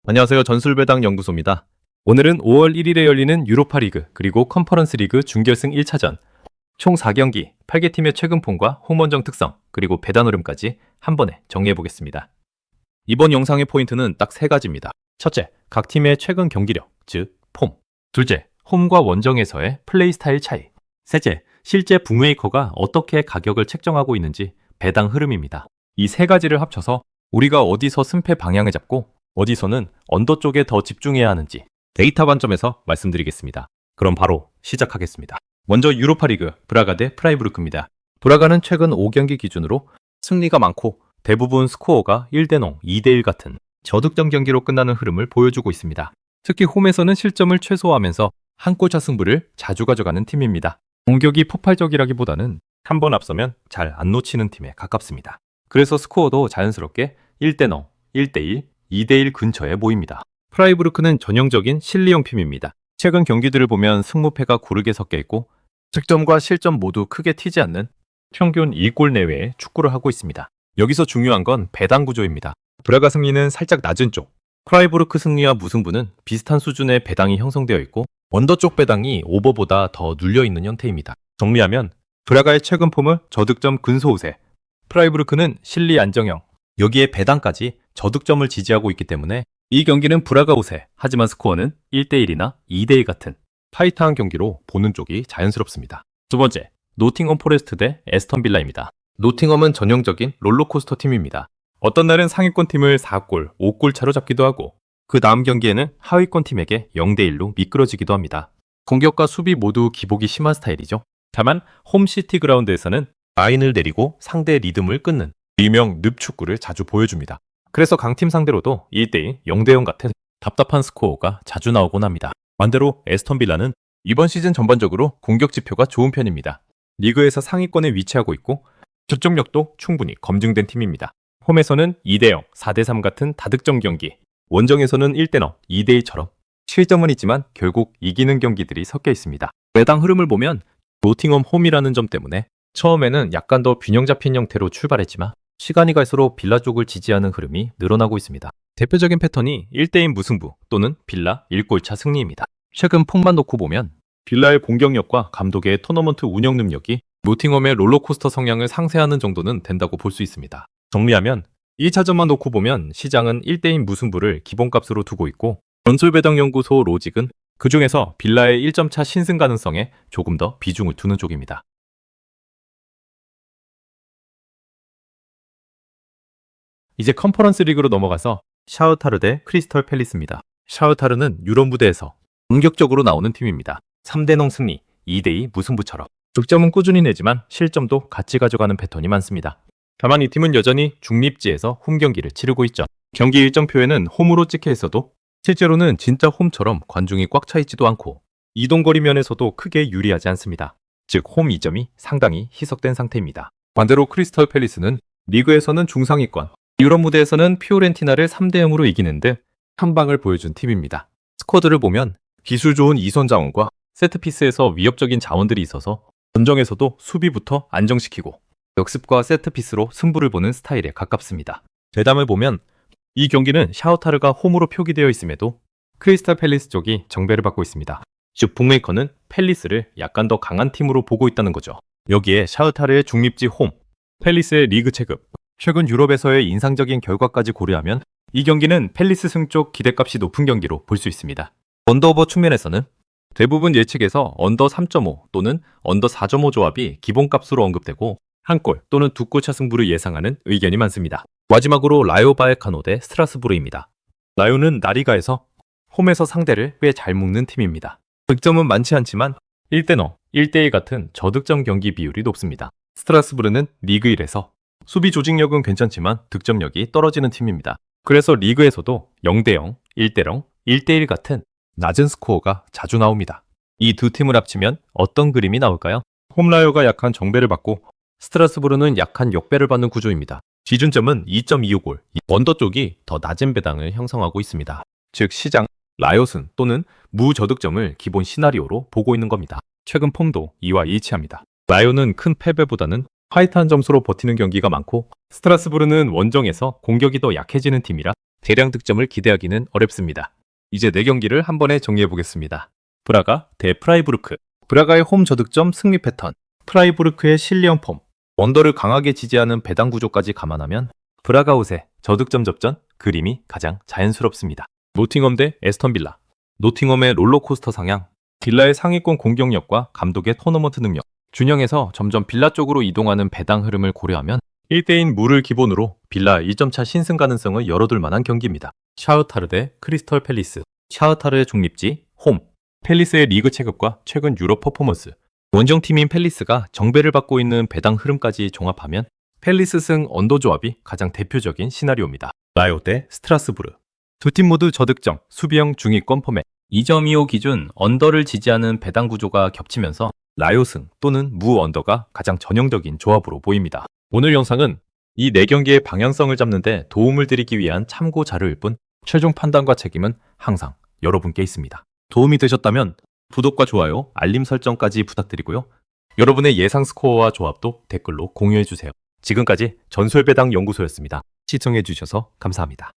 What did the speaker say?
안녕하세요. 전술배당 연구소입니다. 오늘은 5월 1일에 열리는 유로파 리그 그리고 컨퍼런스 리그 준결승 1차전 총 4경기 8개 팀의 최근 폼과 홈원정 특성 그리고 배당 흐름까지 한 번에 정리해 보겠습니다. 이번 영상의 포인트는 딱 3가지입니다. 첫째, 각 팀의 최근 경기력, 즉 폼. 둘째, 홈과 원정에서의 플레이 스타일 차이. 셋째, 실제 북메이커가 어떻게 가격을 책정하고 있는지 배당 흐름입니다. 이 3가지를 합쳐서 우리가 어디서 승패 방향을 잡고 어디서는 언더 쪽에 더 집중해야 하는지 데이터 관점에서 말씀드리겠습니다. 그럼 바로 시작하겠습니다. 먼저 유로파 리그 브라가 대 프라이부르크입니다. 브라가는 최근 5경기 기준으로 승리가 많고 대부분 스코어가 1대0, 2대1 같은 저득점 경기로 끝나는 흐름을 보여주고 있습니다. 특히 홈에서는 실점을 최소화하면서 한 골차 승부를 자주 가져가는 팀입니다. 공격이 폭발적이라기보다는 한 번 앞서면 잘 안 놓치는 팀에 가깝습니다. 그래서 스코어도 자연스럽게 1대0, 1대1, 2대1 근처에 모입니다. 프라이부르크는 전형적인 실리형 팀입니다. 최근 경기들을 보면 승무패가 고르게 섞여 있고 득점과 실점 모두 크게 튀지 않는 평균 2골 내외의 축구를 하고 있습니다. 여기서 중요한 건 배당 구조입니다. 브라가 승리는 살짝 낮은 쪽, 프라이부르크 승리와 무승부는 비슷한 수준의 배당이 형성되어 있고 언더 쪽 배당이 오버보다 더 눌려있는 형태입니다. 정리하면 브라가의 최근 폼은 저득점 근소 우세, 프라이부르크는 실리 안정형, 여기에 배당까지 저득점을 지지하고 있기 때문에 이 경기는 브라가 우세, 하지만 스코어는 1대1이나 2대1 같은 타이트한 경기로 보는 쪽이 자연스럽습니다. 두 번째, 노팅엄 포레스트 대 에스턴 빌라입니다. 노팅엄은 전형적인 롤러코스터 팀입니다. 어떤 날은 상위권 팀을 4골, 5골 차로 잡기도 하고 그 다음 경기에는 하위권 팀에게 0대1로 미끄러지기도 합니다. 공격과 수비 모두 기복이 심한 스타일이죠. 다만 홈시티 그라운드에서는 라인을 내리고 상대의 리듬을 끊는 일명 늪축구를 자주 보여줍니다. 그래서 강팀 상대로도 1대1, 0대0 같은 답답한 스코어가 자주 나오곤 합니다. 반대로 에스턴 빌라는 이번 시즌 전반적으로 공격 지표가 좋은 편입니다. 리그에서 상위권에 위치하고 있고 득점력도 충분히 검증된 팀입니다. 홈에서는 2대0, 4대3 같은 다득점 경기, 원정에서는 1대0, 2대2처럼 실점은 있지만 결국 이기는 경기들이 섞여 있습니다. 배당 흐름을 보면 노팅엄 홈이라는 점 때문에 처음에는 약간 더 균형 잡힌 형태로 출발했지만 시간이 갈수록 빌라 쪽을 지지하는 흐름이 늘어나고 있습니다. 대표적인 패턴이 1대1 무승부 또는 빌라 1골차 승리입니다. 최근 폼만 놓고 보면 빌라의 공격력과 감독의 토너먼트 운영 능력이 노팅엄의 롤러코스터 성향을 상쇄하는 정도는 된다고 볼 수 있습니다. 정리하면 1차전만 놓고 보면 시장은 1대1 무승부를 기본값으로 두고 있고 전술배당연구소 로직은 그 중에서 빌라의 1점차 신승 가능성에 조금 더 비중을 두는 쪽입니다. 이제 컨퍼런스 리그로 넘어가서 샤흐타르 대 크리스털 팰리스입니다. 샤흐타르는 유럽 무대에서 공격적으로 나오는 팀입니다. 3대0 승리, 2대2 무승부처럼 득점은 꾸준히 내지만 실점도 같이 가져가는 패턴이 많습니다. 다만 이 팀은 여전히 중립지에서 홈 경기를 치르고 있죠. 경기 일정표에는 홈으로 찍혀 있어도 실제로는 진짜 홈처럼 관중이 꽉 차 있지도 않고 이동거리 면에서도 크게 유리하지 않습니다. 즉 홈 이점이 상당히 희석된 상태입니다. 반대로 크리스털 팰리스는 리그에서는 중상위권, 유럽 무대에서는 피오렌티나를 3대0으로 이기는 등 한방을 보여준 팀입니다. 스쿼드를 보면 기술 좋은 이선 자원과 세트피스에서 위협적인 자원들이 있어서 전정에서도 수비부터 안정시키고 역습과 세트피스로 승부를 보는 스타일에 가깝습니다. 대담을 보면 이 경기는 샤흐타르가 홈으로 표기되어 있음에도 크리스탈 팰리스 쪽이 정배를 받고 있습니다. 즉 북메이커는 팰리스를 약간 더 강한 팀으로 보고 있다는 거죠. 여기에 샤흐타르의 중립지 홈, 팰리스의 리그 체급, 최근 유럽에서의 인상적인 결과까지 고려하면 이 경기는 팰리스 승 쪽 기대값이 높은 경기로 볼 수 있습니다. 언더오버 측면에서는 대부분 예측에서 언더 3.5 또는 언더 4.5 조합이 기본값으로 언급되고 한 골 또는 두 골차 승부를 예상하는 의견이 많습니다. 마지막으로 라요 바에카노 대 스트라스부르입니다. 라요는 나리가에서 홈에서 상대를 꽤 잘 묶는 팀입니다. 득점은 많지 않지만 1대0, 1대1 같은 저득점 경기 비율이 높습니다. 스트라스부르는 리그 1에서 수비 조직력은 괜찮지만 득점력이 떨어지는 팀입니다. 그래서 리그에서도 0대0, 1대0, 1대1 같은 낮은 스코어가 자주 나옵니다. 이 두 팀을 합치면 어떤 그림이 나올까요? 홈라요가 약한 정배를 받고 스트라스부르는 약한 역배를 받는 구조입니다. 기준점은 2.25골, 언더 쪽이 더 낮은 배당을 형성하고 있습니다. 즉 시장, 라요슨 또는 무저득점을 기본 시나리오로 보고 있는 겁니다. 최근 폼도 이와 일치합니다. 라요는 큰 패배보다는 화이트한 점수로 버티는 경기가 많고 스트라스부르는 원정에서 공격이 더 약해지는 팀이라 대량 득점을 기대하기는 어렵습니다. 이제 4경기를 한 번에 정리해 보겠습니다. 브라가 대 프라이부르크. 브라가의 홈 저득점 승리 패턴, 프라이부르크의 실리언 폼, 언더를 강하게 지지하는 배당 구조까지 감안하면 브라가웃의 저득점 접전 그림이 가장 자연스럽습니다. 노팅엄 대 에스턴 빌라. 노팅엄의 롤러코스터 상향, 빌라의 상위권 공격력과 감독의 토너먼트 능력, 준영에서 점점 빌라 쪽으로 이동하는 배당 흐름을 고려하면 1대1 무를 기본으로 빌라 1점차 신승 가능성을 열어둘 만한 경기입니다. 샤흐타르 대 크리스털 팰리스. 샤흐타르의 중립지, 홈. 팰리스의 리그 체급과 최근 유럽 퍼포먼스. 원정팀인 팰리스가 정배를 받고 있는 배당 흐름까지 종합하면 팰리스 승 언더 조합이 가장 대표적인 시나리오입니다. 라이오 대 스트라스부르. 두 팀 모두 저득점, 수비형 중위권 포맷. 2.25 기준 언더를 지지하는 배당 구조가 겹치면서 라이오 승 또는 무 언더가 가장 전형적인 조합으로 보입니다. 오늘 영상은 이 4경기의 방향성을 잡는데 도움을 드리기 위한 참고 자료일 뿐 최종 판단과 책임은 항상 여러분께 있습니다. 도움이 되셨다면 구독과 좋아요, 알림 설정까지 부탁드리고요. 여러분의 예상 스코어와 조합도 댓글로 공유해주세요. 지금까지 전설배당 연구소였습니다. 시청해주셔서 감사합니다.